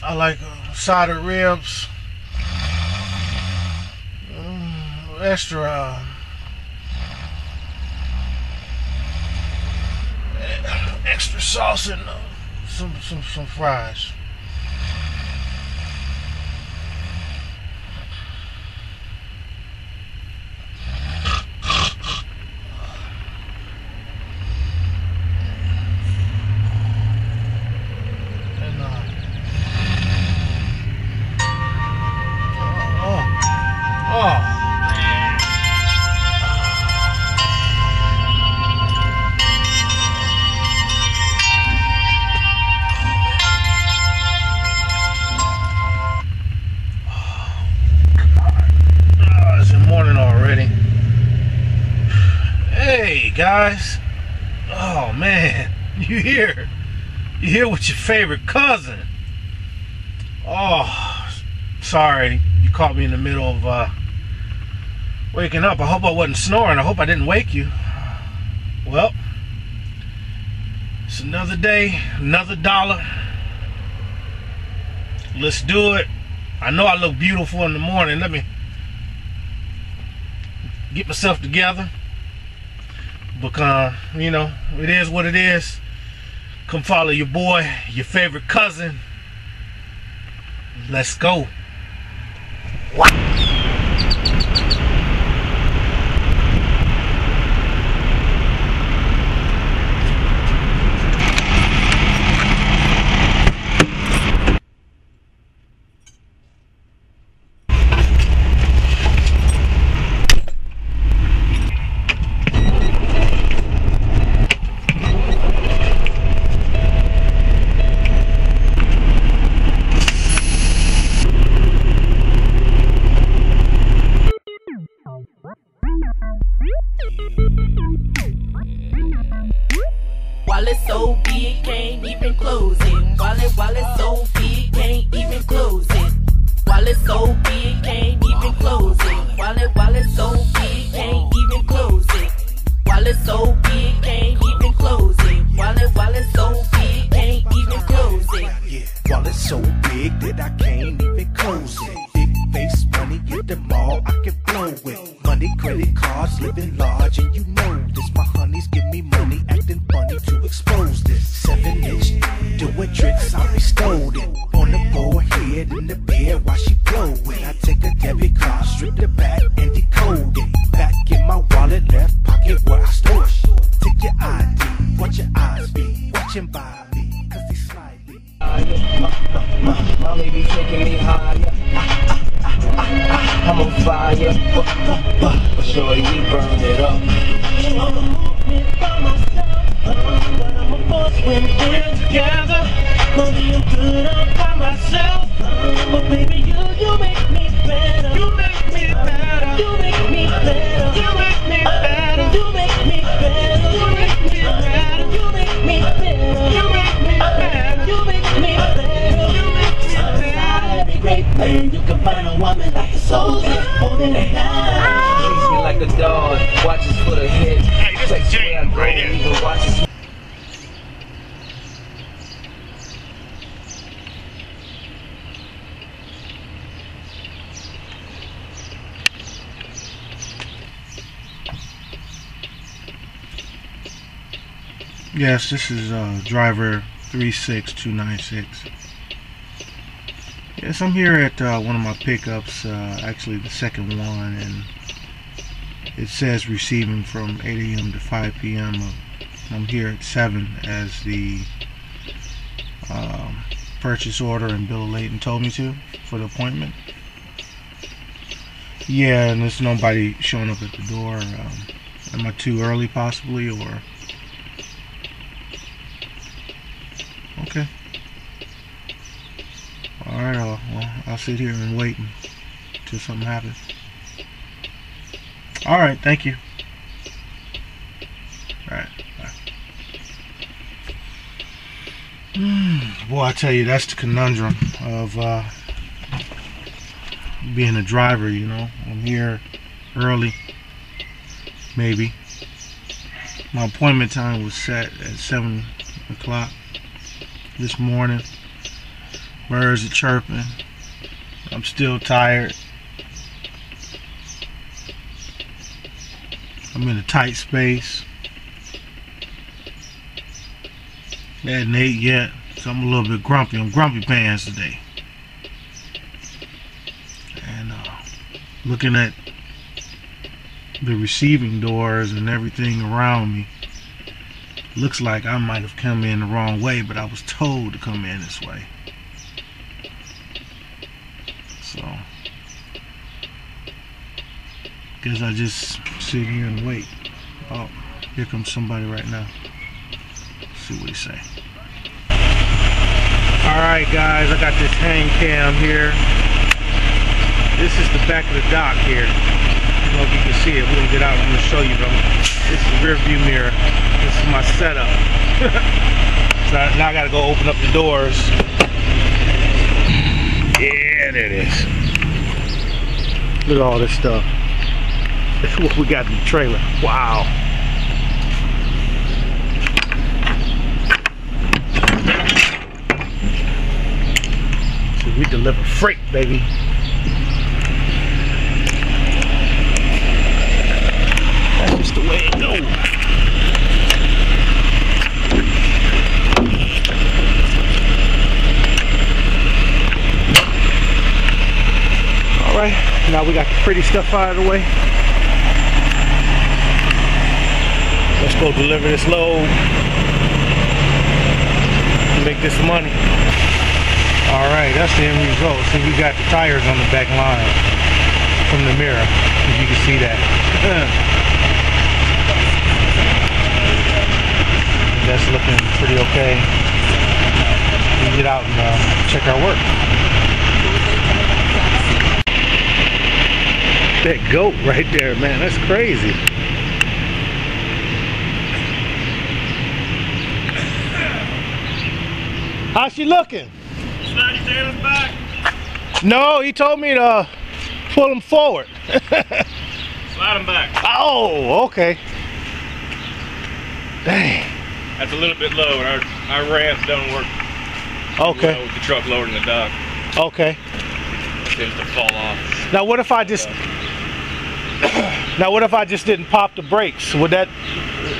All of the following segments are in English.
I like soldered ribs, extra sauce, and some fries. Guys, oh man, you here with your favorite cousin. Oh, sorry, you caught me in the middle of waking up. I hope I wasn't snoring. I hope I didn't wake you. Well, it's another day, another dollar. Let's do it. I know I look beautiful in the morning. Let me get myself together. Because, you know, it is what it is. Come follow your boy, your favorite cousin. Let's go. What? While it's so big, can't even close it. While it's so big, can't even close it. While it's so big, can't even close it. While it's so big, can't even close it. While it's so big, can't even close it. While it's so big, can't even close it. Yeah, while it's so big that I can't even close it. Big face money at the mall, I can blow it. Money, credit cards, living large, and you know this. My honeys give me money, acting funny to expose this. 7-inch, doing tricks, I bestowed it. On the forehead, in the bed, while she blow it. I take a debit card, strip the back, and decode it. Back in my wallet, left pocket where I store it. Take your ID, watch your eyes be watching by me, cause they slightly. My lady taking me higher. I'm on fire. For shorty, we burn it up. I'm a movement by myself, but I'm a force when we're together. Mommy, I'm good all by myself, but baby, you make me better. You make me better. You make me better. You make me better. You make me better. You make me better. You make me better. You make me better. You make me better. You make me better. Every great thing you can find a woman like a soldier, holding it down. Treats me like a dog, watches for the hit. Hey, this is James right here. Even watches. Yes, this is driver 36296. Yes, I'm here at one of my pickups, actually the second one, and it says receiving from 8 a.m. to 5 p.m. I'm here at 7 as the purchase order and bill of lading told me to for the appointment. Yeah, and there's nobody showing up at the door. Am I too early possibly, or? Okay. Alright, I'll sit here and wait until something happens. Alright, thank you. Alright, bye. Boy, I tell you, that's the conundrum of being a driver, you know. I'm here early, maybe. My appointment time was set at 7 o'clock this morning. Birds are chirping. I'm still tired. I'm in a tight space. I hadn't ate yet, so I'm a little bit grumpy. I'm grumpy pants today. And looking at the receiving doors and everything around me, looks like I might have come in the wrong way, but I was told to come in this way. So guess I just sit here and wait. Oh, here comes somebody right now. Let's see what he say. Alright guys, I got this hang cam here. This is the back of the dock here. I don't know if you can see it. We're gonna get out, I'm gonna show you them. This is the rear view mirror. This is my setup. So now I gotta go open up the doors. Yeah, there it is. Look at all this stuff. That's what we got in the trailer. Wow. So we deliver freight, baby. That's just the way it goes. Alright, now we got the pretty stuff out of the way. Let's go deliver this load and make this money. Alright, that's the end result. See, we got the tires on the back line from the mirror, if you can see that. That's looking pretty okay. We can get out and check our work. That goat right there, man, that's crazy. How's she looking? Slide your tailors back. No, he told me to pull them forward. Slide them back. Oh, okay. Dang. That's a little bit low, and our ramps don't work. Okay. With the truck lower than the dock. Okay. It tends to fall off. Now what if I just didn't pop the brakes? Would that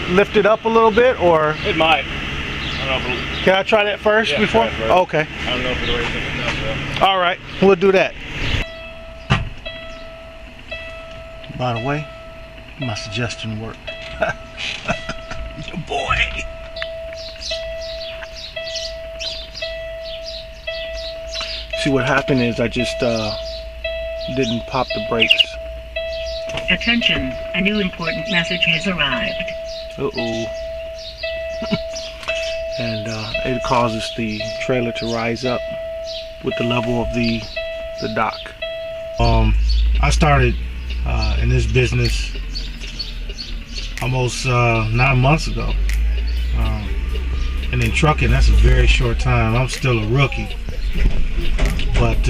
lift it up a little bit, or? It might. I don't know if Can I try that first before? try it first. Okay. I don't know if it'll raise enough though. All right, we'll do that. By the way, my suggestion worked. Your boy. See, what happened is I just didn't pop the brakes. Attention, a new important message has arrived. Uh-oh. And it causes the trailer to rise up with the level of the dock. I started in this business almost 9 months ago. And in trucking, that's a very short time. I'm still a rookie. But,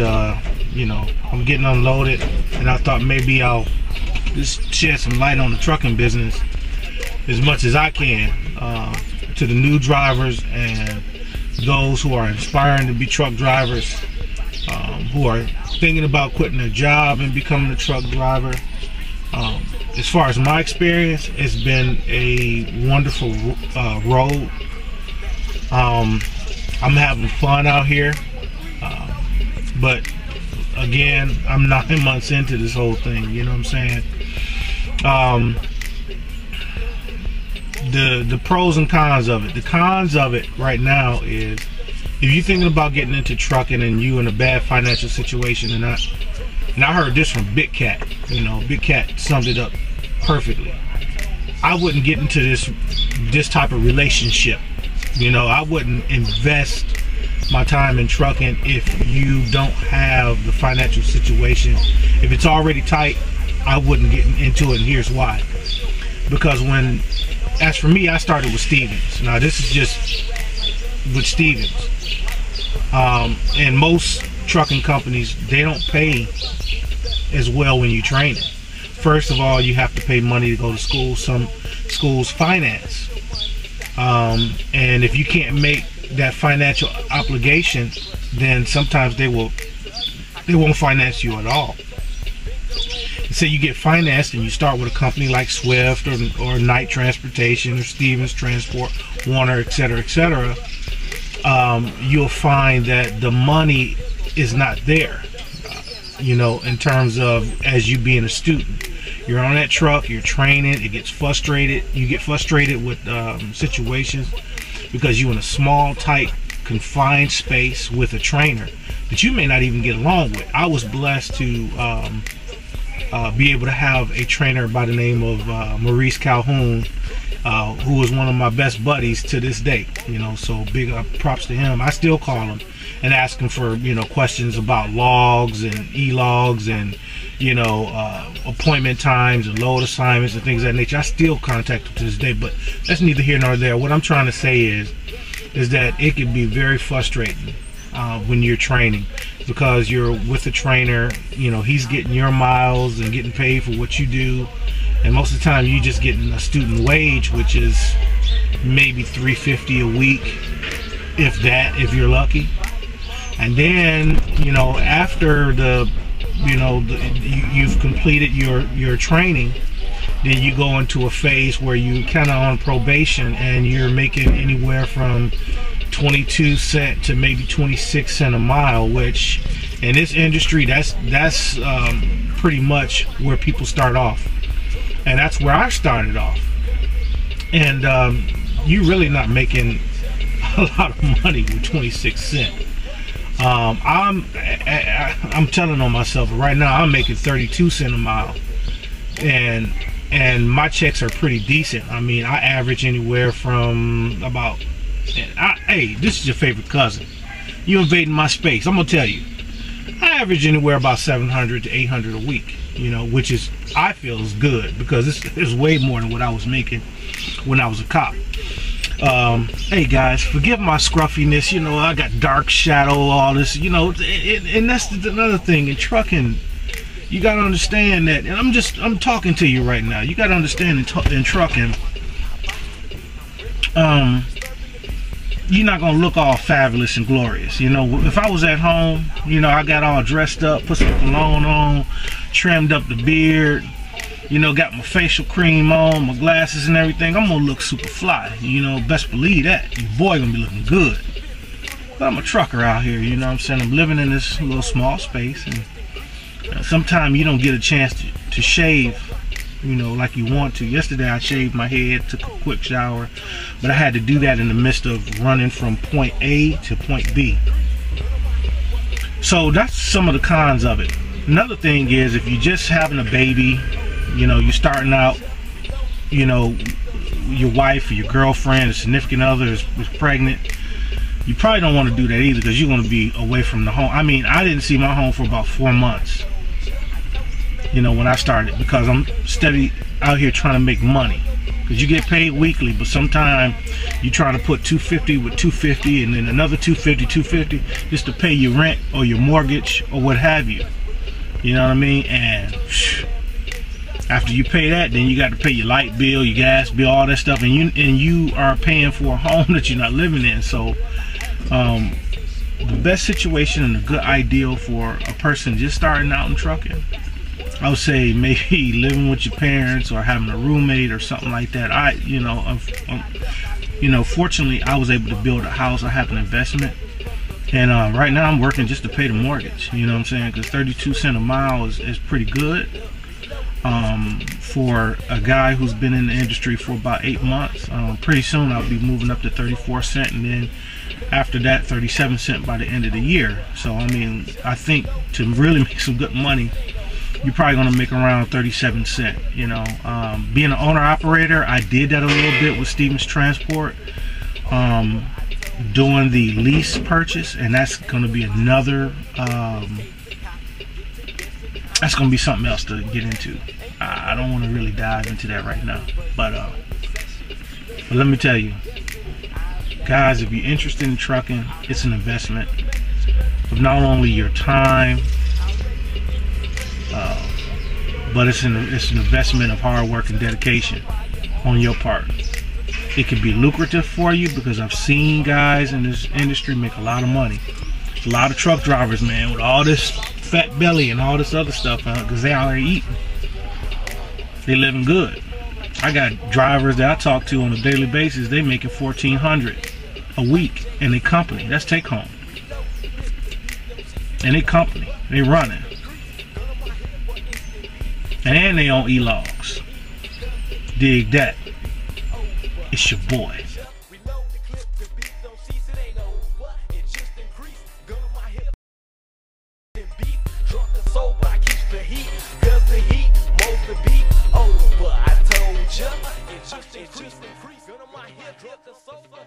you know, I'm getting unloaded, and I thought maybe I'll just shed some light on the trucking business as much as I can to the new drivers and those who are aspiring to be truck drivers, who are thinking about quitting their job and becoming a truck driver. As far as my experience, it's been a wonderful road. I'm having fun out here, but again, I'm 9 months into this whole thing, you know what I'm saying? The pros and cons of it. The cons of it right now is, if you're thinking about getting into trucking and you in a bad financial situation, and I heard this from Big Cat, you know, Big Cat summed it up perfectly. I wouldn't get into this type of relationship. You know, I wouldn't invest my time in trucking if you don't have the financial situation. If it's already tight, I wouldn't get into it, and here's why. Because as for me, I started with Stevens. Now this is just with Stevens. And most trucking companies, they don't pay as well when you train it. First of all, you have to pay money to go to school. Some schools finance. And if you can't make that financial obligation then sometimes they won't finance you at all. Say you get financed and you start with a company like Swift or Knight Transportation or Stevens Transport, Warner, etc., you'll find that the money is not there, you know, in terms of as you being a student. You're on that truck, you're training, it gets frustrated. You get frustrated with situations because you're in a small, tight, confined space with a trainer that you may not even get along with. I was blessed to be able to have a trainer by the name of Maurice Calhoun, who was one of my best buddies to this day, you know, so big props to him. I still call him and ask him for, you know, questions about logs and e-logs and, you know, appointment times and load assignments and things of that nature. I still contact him to this day, but that's neither here nor there. What I'm trying to say is that it can be very frustrating when you're training, because you're with a trainer, you know, he's getting your miles and getting paid for what you do, and most of the time you just getting a student wage, which is maybe $350 a week, if that, if you're lucky. And then, you know, after you've completed your training, then you go into a phase where you kind of on probation and you're making anywhere from 22 cents to maybe 26 cents a mile, which in this industry, that's pretty much where people start off, and that's where I started off. And you're really not making a lot of money with 26 cents. I'm telling on myself right now, I'm making 32 cents a mile, and my checks are pretty decent. I mean, I average anywhere from about, hey, this is your favorite cousin. You invading my space. I'm gonna tell you, I average anywhere about 700 to 800 a week, you know, which is, I feel, is good, because it's way more than what I was making when I was a cop. Hey guys, forgive my scruffiness, you know, I got dark shadow, all this, you know, and that's another thing in trucking. You gotta understand that, and I'm talking to you right now. You gotta understand in trucking, you're not gonna look all fabulous and glorious. You know, if I was at home, you know, I got all dressed up, put some cologne on, trimmed up the beard, you know, got my facial cream on, my glasses and everything, I'm gonna look super fly. You know, best believe that. Your boy gonna be looking good. But I'm a trucker out here, you know what I'm saying? I'm living in this little small space, and sometimes you don't get a chance to shave, you know, like you want to. Yesterday I shaved my head, took a quick shower, but I had to do that in the midst of running from point A to point B. So that's some of the cons of it. Another thing is, if you're just having a baby, you know, you're starting out, you know, your wife or your girlfriend or significant other is pregnant, you probably don't want to do that either, because you're going to be away from the home. I mean, I didn't see my home for about 4 months, you know, when I started, because I'm steady out here trying to make money, because you get paid weekly, but sometimes you try to put $250 with $250 and then another $250 just to pay your rent or your mortgage or what have you. You know what I mean? And after you pay that, then you got to pay your light bill, your gas bill, all that stuff, and you are paying for a home that you're not living in. So the best situation and a good ideal for a person just starting out in trucking, I would say maybe living with your parents or having a roommate or something like that. Fortunately, I was able to build a house. I have an investment, and right now I'm working just to pay the mortgage. You know what I'm saying? Because 32 cents a mile is pretty good. For a guy who's been in the industry for about 8 months. Pretty soon I'll be moving up to 34 cents, and then after that 37 cents by the end of the year. So I mean, I think to really make some good money, you're probably going to make around 37 cents. You know, being an owner operator, I did that a little bit with Stevens Transport, doing the lease purchase, and that's going to be another that's going to be something else to get into. I don't want to really dive into that right now, but let me tell you guys, if you're interested in trucking, it's an investment of not only your time, but it's an investment of hard work and dedication on your part. It can be lucrative for you, because I've seen guys in this industry make a lot of money, A lot of truck drivers, man, with all this fat belly and all this other stuff, because they out here eating. They living good. I got drivers that I talk to on a daily basis. They making $1,400 a week in their company. That's take home. In their company, they running, and they on e-logs. Dig that. It's your boy. Just increase. Gun on my hip, hit the sofa.